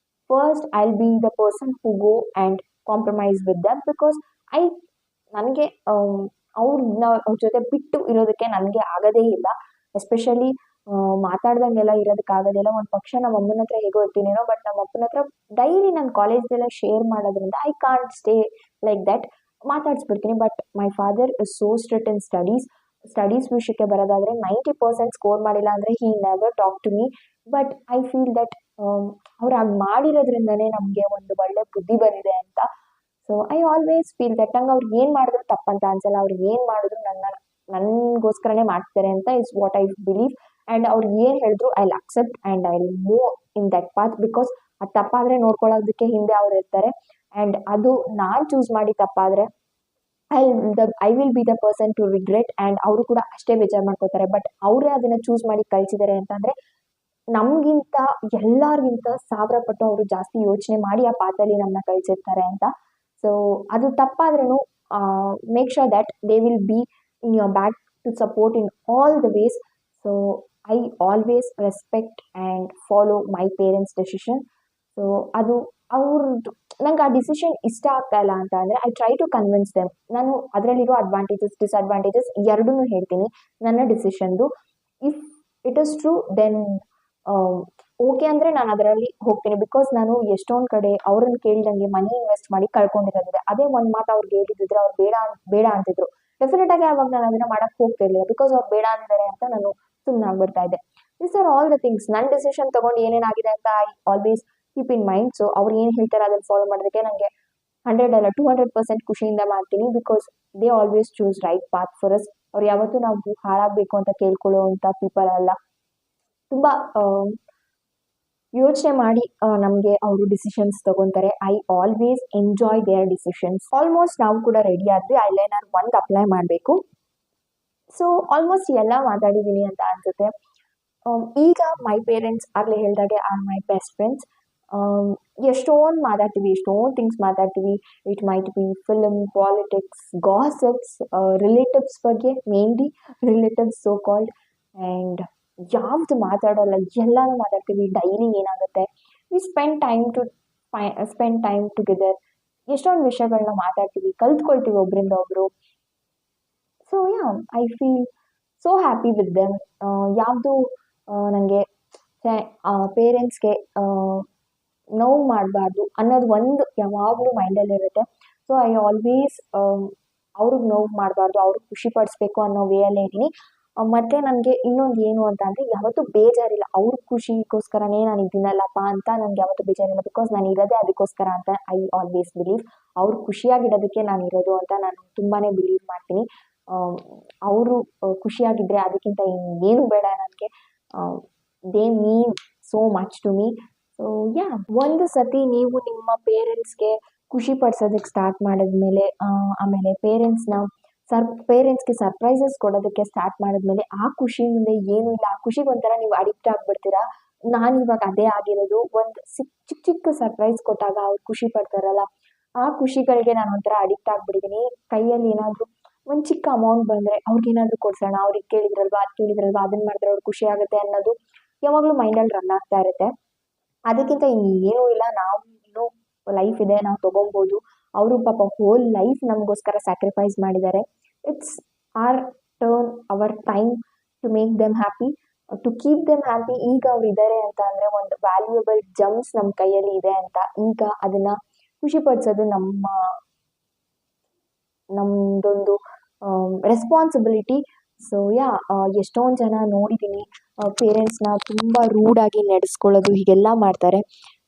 first I will be the person who go and compromise with them, because I ನನಗೆ ಅವ್ರ ಜೊತೆ ಬಿಟ್ಟು ಇರೋದಕ್ಕೆ ನನಗೆ ಆಗೋದೇ ಇಲ್ಲ. ಎಸ್ಪೆಷಲಿ ಮಾತಾಡ್ದಂಗೆಲ್ಲ ಇರೋದಕ್ಕಾಗೋದಿಲ್ಲ. ಒಂದು ಪಕ್ಷ ನಮ್ಮ ಅಮ್ಮನ ಹತ್ರ ಹೇಗೋ ಇರ್ತೀನೇನೋ, ಬಟ್ ನಮ್ಮ ಅಪ್ಪನ ಹತ್ರ ಡೈಲಿ ನಾನು ಕಾಲೇಜ್ದೆಲ್ಲ ಶೇರ್ ಮಾಡೋದ್ರಿಂದ I can't stay like that, ಮಾತಾಡಿಸ್ಬಿಡ್ತೀನಿ. But my father is so strict in studies ವಿಷಯಕ್ಕೆ ಬರೋದಾದರೆ 90% ಸ್ಕೋರ್ ಮಾಡಿಲ್ಲ ಅಂದರೆ he never talk to me. But I feel that ಅವ್ರು ಹಾಗೆ ಮಾಡಿರೋದ್ರಿಂದನೇ ನಮಗೆ ಒಂದು ಒಳ್ಳೆ ಬುದ್ಧಿ ಬಂದಿದೆ ಅಂತ. So I always feel that ನಂಗೆ ಅವ್ರು ಏನು ಮಾಡಿದ್ರು ತಪ್ಪಂತ ಅನ್ಸಲ್ಲ. ಅವ್ರು ಏನು ಮಾಡಿದ್ರು ನನಗೋಸ್ಕರನೇ ಮಾಡ್ತಾರೆ ಅಂತ is what I believe. And ಅವ್ರು ಏನು ಹೇಳಿದ್ರು I will accept and I will move in that path, because ಅದು ತಪ್ಪಾದರೆ ನೋಡ್ಕೊಳ್ಳೋದಕ್ಕೆ ಹಿಂದೆ ಅವ್ರು ಇರ್ತಾರೆ. ಆ್ಯಂಡ್ ಅದು ನಾನು ಚೂಸ್ ಮಾಡಿ ತಪ್ಪಾದರೆ I will be the person to regret. And ಅವರು ಕೂಡ ಅಷ್ಟೇ ಬೇಜಾರು ಮಾಡ್ಕೋತಾರೆ. ಬಟ್ ಅವರೇ ಅದನ್ನು ಚೂಸ್ ಮಾಡಿ ಕಳಿಸಿದ್ದಾರೆ ಅಂತಂದರೆ ನಮಗಿಂತ ಎಲ್ಲರಿಗಿಂತ 1000 ಪಟ್ಟು ಅವರು ಜಾಸ್ತಿ ಯೋಚನೆ ಮಾಡಿ ಆ ಪಾತಲ್ಲಿ ನಮ್ಮನ್ನ ಕಳಿಸಿರ್ತಾರೆ ಅಂತ. ಸೊ ಅದು ತಪ್ಪಾದ್ರೂ make sure that they will be in your back to support in all the ways. So I always respect and follow my parents decision. So ಅದು ಅವ್ರದ್ದು ನಂಗೆ ಆ ಡಿಸಿಷನ್ ಇಷ್ಟ ಆಗ್ತಾ ಇಲ್ಲ ಅಂತ ಅಂದರೆ I try to convince them. ನಾನು ಅದರಲ್ಲಿರೋ ಅಡ್ವಾಂಟೇಜಸ್ ಡಿಸ್ಅಡ್ವಾಂಟೇಜಸ್ ಎರಡೂ ಹೇಳ್ತೀನಿ ನನ್ನ ಡಿಸಿಷನ್ದು. If it is true then okay ಅಂದರೆ ನಾನು ಅದರಲ್ಲಿ ಹೋಗ್ತೀನಿ. ಬಿಕಾಸ್ ನಾನು ಎಷ್ಟೊಂದು ಕಡೆ ಅವ್ರನ್ನ ಕೇಳಿದಂಗೆ ಮನಿ ಇನ್ವೆಸ್ಟ್ ಮಾಡಿ ಕಳ್ಕೊಂಡಿರೋದಿದೆ. ಅದೇ ಒಂದು ಮಾತು ಅವ್ರಿಗೆ ಹೇಳಿದ್ರೆ ಅವ್ರು ಬೇಡ ಅಂತಿದ್ರು, ಡೆಫಿನೆಟಾಗಿ ಆವಾಗ ನಾನು ಅದನ್ನು ಮಾಡೋಕ್ಕೆ ಹೋಗ್ತಿರ್ಲಿಲ್ಲ. ಬಿಕಾಸ್ ಅವ್ರು ಬೇಡ ಅಂತಾರೆ ಅಂತ ನಾನು ಸುಮ್ಮನೆ ಆಗ್ಬಿಡ್ತಾ ಇದ್ದೆ. This are all the things. ನನ್ನ ಡಿಸಿಷನ್ ತೊಗೊಂಡು ಏನೇನಾಗಿದೆ ಅಂತ I always keep in mind. So ಅವ್ರು ಏನು ಹೇಳ್ತಾರೆ ಅದನ್ನು ಫಾಲೋ ಮಾಡೋದಕ್ಕೆ ನನಗೆ 100 ಅಲ್ಲ 200% ಖುಷಿಯಿಂದ ಮಾಡ್ತೀನಿ. Because they always choose right path for us. ಅವ್ರು ಯಾವತ್ತೂ ನಾವು ಹಾಳಾಗಬೇಕು ಅಂತ ಕೇಳ್ಕೊಳ್ಳೋ ಅಂಥ ಪೀಪಲ್ ಅಲ್ಲ. ತುಂಬ ಯೋಚನೆ ಮಾಡಿ ನಮಗೆ ಅವರು ಡಿಸಿಷನ್ಸ್ ತಗೊತಾರೆ. I always enjoy their decisions. Almost ನಾವು ಕೂಡ ರೆಡಿ ಆದ್ವಿ. ಐಲೈನರ್ ಒಂದು ಅಪ್ಲೈ ಮಾಡಬೇಕು. ಸೊ ಆಲ್ಮೋಸ್ಟ್ ಎಲ್ಲ ಮಾತಾಡಿದ್ದೀನಿ ಅಂತ ಅನ್ಸುತ್ತೆ. ಈಗ ಮೈ ಪೇರೆಂಟ್ಸ್ ಆಗಲೇ ಹೇಳಿದಾಗೆ ಆರ್ ಮೈ ಬೆಸ್ಟ್ ಫ್ರೆಂಡ್ಸ್. ಎಷ್ಟೊಂದು ಮಾತಾಡ್ತೀವಿ, ಎಷ್ಟೊಂದು ಥಿಂಗ್ಸ್ ಮಾತಾಡ್ತೀವಿ. It might be film, politics, gossips, relatives ಬಗ್ಗೆ, mainly relatives so called. And ಯಾವ್ದು ಮಾತಾಡೋಲ್ಲ, ಎಲ್ಲನೂ ಮಾತಾಡ್ತೀವಿ. ಡೈಲಿ ಏನಾಗುತ್ತೆ, ವಿ ಸ್ಪೆಂಡ್ ಟೈಮ್ ಟುಗೆದರ್. ಎಷ್ಟೊಂದು ವಿಷಯಗಳನ್ನ ಮಾತಾಡ್ತೀವಿ, ಕಲ್ತ್ಕೊಳ್ತೀವಿ ಒಬ್ಬರಿಂದ ಒಬ್ಬರು. So yeah, I feel so happy with them. ಯಾವುದು ನನಗೆ ಪೇರೆಂಟ್ಸ್ಗೆ ನೋವು ಮಾಡಬಾರ್ದು ಅನ್ನೋದು ಒಂದು ಯಾವಾಗಲೂ ಮೈಂಡಲ್ಲಿರುತ್ತೆ. ಸೊ ಐ ಆಲ್ವೇಸ್ ಅವ್ರಿಗೆ ನೋವು ಮಾಡಬಾರ್ದು, ಅವ್ರಿಗೆ ಖುಷಿ ಪಡಿಸ್ಬೇಕು ಅನ್ನೋ ವೇಯಲ್ಲೇ ಇದ್ದೀನಿ. ಮತ್ತು ನನಗೆ ಇನ್ನೊಂದು ಏನು ಅಂತ ಅಂದರೆ ಯಾವತ್ತೂ ಬೇಜಾರಿಲ್ಲ. ಅವ್ರ ಖುಷಿಗೋಸ್ಕರನೇ ನಾನು ಇದ್ದೀನಲ್ಲಪ್ಪ ಅಂತ ನನಗೆ ಯಾವತ್ತೂ ಬೇಜಾರಿಲ್ಲ. ಬಿಕಾಸ್ ನಾನು ಇರೋದೇ ಅದಕ್ಕೋಸ್ಕರ ಅಂತ ಐ ಆಲ್ವೇಸ್ ಬಿಲೀವ್. ಅವ್ರು ಖುಷಿಯಾಗಿಡೋದಕ್ಕೆ ನಾನು ಇರೋದು ಅಂತ ನಾನು ತುಂಬಾ ಬಿಲೀವ್ ಮಾಡ್ತೀನಿ. ಅವರು ಖುಷಿಯಾಗಿದ್ದರೆ ಅದಕ್ಕಿಂತ ಇನ್ನೇನು ಬೇಡ ನನಗೆ. They mean so much to me. So yeah, ಒಂದು ಸತಿ ನೀವು ನಿಮ್ಮ ಪೇರೆಂಟ್ಸ್ಗೆ ಖುಷಿ ಪಡಿಸೋದಕ್ಕೆ ಸ್ಟಾರ್ಟ್ ಮಾಡಿದ್ಮೇಲೆ, ಆಮೇಲೆ ಪೇರೆಂಟ್ಸ್ಗೆ ಸರ್ಪ್ರೈಸಸ್ ಕೊಡೋದಕ್ಕೆ ಸ್ಟಾರ್ಟ್ ಮಾಡಿದ್ಮೇಲೆ ಆ ಖುಷಿ ಮುಂದೆ ಏನೂ ಇಲ್ಲ. ಆ ಖುಷಿಗೆ ಒಂಥರ ನೀವು ಅಡಿಕ್ಟ್ ಆಗಿಬಿಡ್ತೀರಾ. ನಾನು ಇವಾಗ ಅದೇ ಆಗಿರೋದು. ಒಂದು ಚಿಕ್ಕ ಸರ್ಪ್ರೈಸ್ ಕೊಟ್ಟಾಗ ಅವ್ರು ಖುಷಿ ಪಡ್ತಾರಲ್ಲ, ಆ ಖುಷಿಗಳಿಗೆ ನಾನು ಒಂಥರ ಅಡಿಕ್ಟ್ ಆಗಿಬಿಟ್ಟಿದ್ದೀನಿ. ಕೈಯಲ್ಲಿ ಏನಾದರೂ ಒಂದು ಚಿಕ್ಕ ಅಮೌಂಟ್ ಬಂದರೆ ಅವ್ರಿಗೇನಾದರೂ ಕೊಡ್ಸೋಣ, ಅವ್ರಿಗೆ ಕೇಳಿದ್ರಲ್ವಾ ಅದನ್ನು ಮಾಡಿದ್ರೆ ಅವ್ರಿಗೆ ಖುಷಿ ಆಗುತ್ತೆ ಅನ್ನೋದು ಯಾವಾಗಲೂ ಮೈಂಡಲ್ಲಿ ರನ್ ಆಗ್ತಾ ಇರುತ್ತೆ. ಅದಕ್ಕಿಂತ ಇನ್ನೇನೂ ಇಲ್ಲ. ನಾವು ಇನ್ನೂ ಲೈಫ್ ಇದೆ, ನಾವು ತೊಗೊಬೋದು. ಅವರು ಪಾಪ ಹೋಲ್ ಲೈಫ್ ನಮಗೋಸ್ಕರ ಸ್ಯಾಕ್ರಿಫೈಸ್ ಮಾಡಿದ್ದಾರೆ. It's our time to make them happy, to keep them happy. ಈಗ ಅವ್ರು ಇದ್ದಾರೆ ಅಂತ ಅಂದರೆ ಒಂದು ವ್ಯಾಲ್ಯೂಯಬಲ್ ಜಮ್ಸ್ ನಮ್ಮ ಕೈಯಲ್ಲಿ ಇದೆ ಅಂತ. ಈಗ ಅದನ್ನು ಖುಷಿಪಡಿಸೋದು ನಮ್ಮದೊಂದು ರೆಸ್ಪಾನ್ಸಿಬಿಲಿಟಿ. ಸೊ ಯಾ, ಎಷ್ಟೊಂದು ಜನ ನೋಡಿದ್ದೀನಿ ಪೇರೆಂಟ್ಸ್ನ ತುಂಬ ರೂಡಾಗಿ ನಡೆಸ್ಕೊಳ್ಳೋದು, ಹೀಗೆಲ್ಲ ಮಾಡ್ತಾರೆ.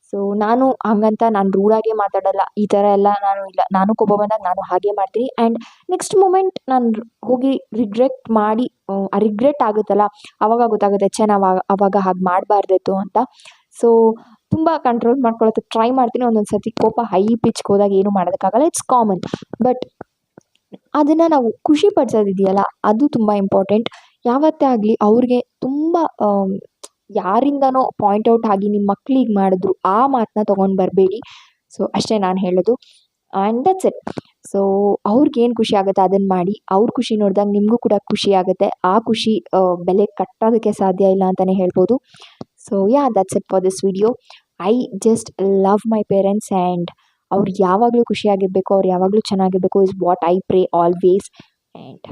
ಸೊ ನಾನು ಹಂಗಂತ ನಾನು ರೂಡಾಗಿ ಮಾತಾಡಲ್ಲ, ಈ ಥರ ಎಲ್ಲ ನಾನು ಇಲ್ಲ. ನಾನು ಕೋಪ ಬಂದಾಗ ನಾನು ಹಾಗೆ ಮಾಡ್ತೀನಿ. ಆ್ಯಂಡ್ ನೆಕ್ಸ್ಟ್ ಮೂಮೆಂಟ್ ನಾನು ಹೋಗಿ ರಿಗ್ರೆಟ್ ಆಗುತ್ತಲ್ಲ, ಆವಾಗ ಗೊತ್ತಾಗುತ್ತೆ ನಾವು ಆವಾಗ ಹಾಗೆ ಮಾಡಬಾರ್ದಿತ್ತು ಅಂತ. ಸೊ ತುಂಬ ಕಂಟ್ರೋಲ್ ಮಾಡ್ಕೊಳ್ಳೋದಕ್ಕೆ ಟ್ರೈ ಮಾಡ್ತೀನಿ. ಒಂದೊಂದು ಸರ್ತಿ ಕೋಪ ಹೈ ಪಿಚ್ಗೆ ಹೋದಾಗ ಏನೂ ಮಾಡೋದಕ್ಕಾಗಲ್ಲ, ಇಟ್ಸ್ ಕಾಮನ್. ಬಟ್ ಅದನ್ನು ನಾವು ಖುಷಿ ಪಡಿಸೋದಿದೆಯಲ್ಲ, ಅದು ತುಂಬ ಇಂಪಾರ್ಟೆಂಟ್. ಯಾವತ್ತೇ ಆಗಲಿ ಅವ್ರಿಗೆ ತುಂಬ ಯಾರಿಂದನೋ ಪಾಯಿಂಟ್ಔಟ್ ಆಗಿ ನಿಮ್ಮ ಮಕ್ಳಿಗೆ ಮಾಡಿದ್ರು ಆ ಮಾತನ್ನ ತೊಗೊಂಡು ಬರಬೇಡಿ. ಸೊ ಅಷ್ಟೇ ನಾನು ಹೇಳೋದು. And that's it. ಸೊ ಅವ್ರಿಗೇನು ಖುಷಿ ಆಗುತ್ತೆ ಅದನ್ನು ಮಾಡಿ. ಅವ್ರ ಖುಷಿ ನೋಡಿದಾಗ ನಿಮಗೂ ಕೂಡ ಖುಷಿ ಆಗುತ್ತೆ. ಆ ಖುಷಿ ಬೆಲೆ ಕಟ್ಟೋದಕ್ಕೆ ಸಾಧ್ಯ ಇಲ್ಲ ಅಂತಲೇ ಹೇಳ್ಬೋದು. So that's it for this video. I just love my parents and ಅವ್ರು ಯಾವಾಗಲೂ ಖುಷಿಯಾಗಿರಬೇಕು, ಅವ್ರು ಯಾವಾಗಲೂ ಚೆನ್ನಾಗಿರಬೇಕು is what I pray always. And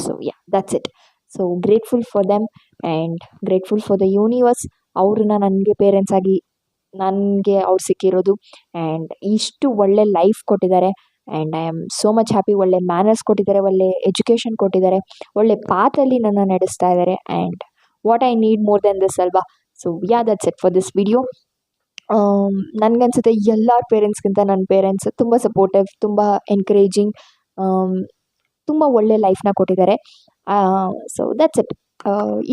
so that's it. So grateful for them and grateful for the universe. ಅವ್ರನ್ನ ನನಗೆ ಪೇರೆಂಟ್ಸ್ ಆಗಿ ನನಗೆ ಅವ್ರು ಸಿಕ್ಕಿರೋದು ಆ್ಯಂಡ್ ಇಷ್ಟು ಒಳ್ಳೆ ಲೈಫ್ ಕೊಟ್ಟಿದ್ದಾರೆ. And I am so much happy. ಒಳ್ಳೆ ಮ್ಯಾನರ್ಸ್ ಕೊಟ್ಟಿದ್ದಾರೆ, ಒಳ್ಳೆ ಎಜುಕೇಷನ್ ಕೊಟ್ಟಿದ್ದಾರೆ, ಒಳ್ಳೆ ಪಾತಲ್ಲಿ ನನ್ನ ನಡೆಸ್ತಾ ಇದ್ದಾರೆ. And what I need more than this ಅಲ್ವಾ. So that's it for this video. ನನಗನ್ಸುತ್ತೆ ಎಲ್ಲರ ಪೇರೆಂಟ್ಸ್ಗಿಂತ ನನ್ನ ಪೇರೆಂಟ್ಸ್ ತುಂಬ ಸಪೋರ್ಟಿವ್, ತುಂಬ ಎನ್ಕರೇಜಿಂಗ್, ತುಂಬ ಒಳ್ಳೆ ಲೈಫ್ನ ಕೊಟ್ಟಿದ್ದಾರೆ. So that's it.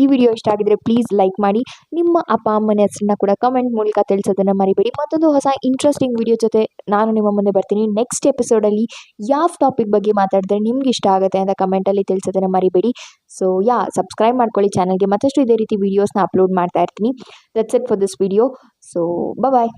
ಈ ವಿಡಿಯೋ ಇಷ್ಟ ಆಗಿದ್ರೆ ಪ್ಲೀಸ್ ಲೈಕ್ ಮಾಡಿ. ನಿಮ್ಮ ಅಪ್ಪ ಅಮ್ಮನ ಹೆಸರನ್ನ ಕೂಡ ಕಮೆಂಟ್ ಮೂಲಕ ತಿಳಿಸೋದನ್ನು ಮರಿಬೇಡಿ. ಮತ್ತೊಂದು ಹೊಸ ಇಂಟ್ರೆಸ್ಟಿಂಗ್ ವಿಡಿಯೋ ಜೊತೆ ನಾನು ನಿಮ್ಮ ಮುಂದೆ ಬರ್ತೀನಿ. ನೆಕ್ಸ್ಟ್ ಎಪಿಸೋಡಲ್ಲಿ ಯಾವ ಟಾಪಿಕ್ ಬಗ್ಗೆ ಮಾತಾಡಿದ್ರೆ ನಿಮ್ಗೆ ಇಷ್ಟ ಆಗುತ್ತೆ ಅಂತ ಕಮೆಂಟಲ್ಲಿ ತಿಳಿಸೋದನ್ನು ಮರಿಬೇಡಿ. ಸೊ ಸಬ್ಸ್ಕ್ರೈಬ್ ಮಾಡ್ಕೊಳ್ಳಿ ಚಾನಲ್ಗೆ. ಮತ್ತಷ್ಟು ಇದೇ ರೀತಿ ವೀಡಿಯೋಸ್ನ ಅಪ್ಲೋಡ್ ಮಾಡ್ತಾ ಇರ್ತೀನಿ. That's it for this video. So bye.